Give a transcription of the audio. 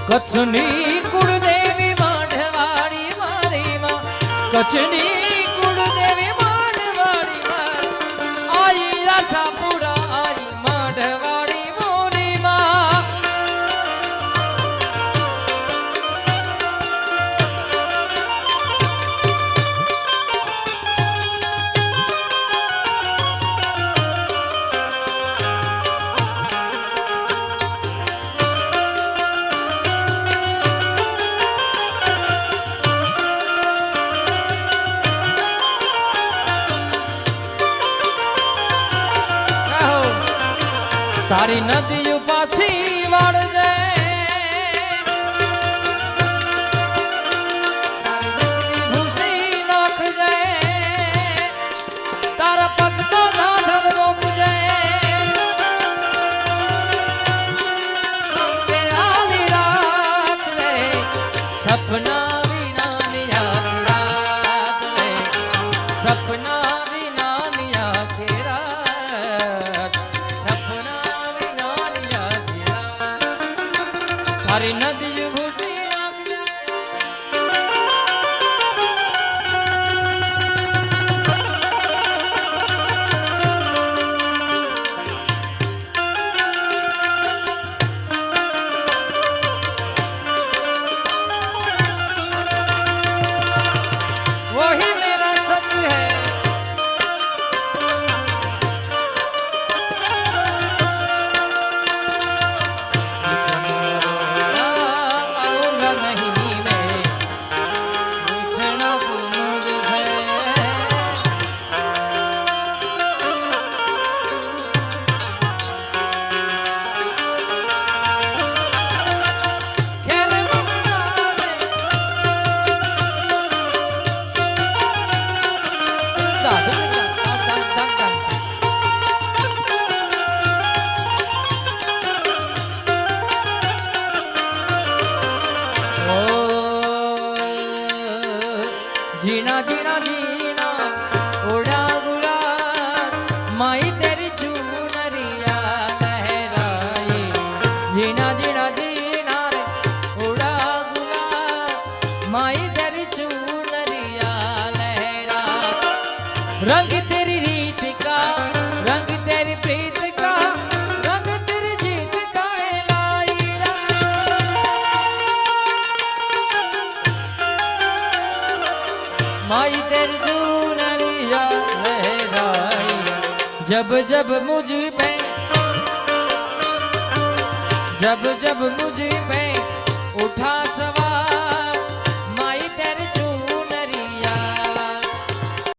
કચ્છની કુળદેવી માંડવાડી મારી માં, કચ્છની કુળદેવી માંડવાડી મારી આઈ આશાપુરા આઈ માંડવાડી મોરી માં. તારી નદીઓ પાછી વાળજે, ભૂસી નાખજે, તારા પગનો ધાધર રોકજે, આલી રાત રે સપના વિનાની રાત રે, સપના વિનાની આખી રાત, તારી નદી ભૂસી નાખજે. वही मेरा सत्य है, जीना जीना जीना उड़ा गुलाल माई तेरी चुनरिया लहराई, जीना जीना जीना रे उड़ा गुलाल माई तेरी चुनरिया लहराई. रंग तेरी रीत का, रंग तेरी प्रीत का, रंग तेरी जीत का लाई माई तेरी चुनरिया लहराई. जब जब मुझ पे, जब जब मुझ पे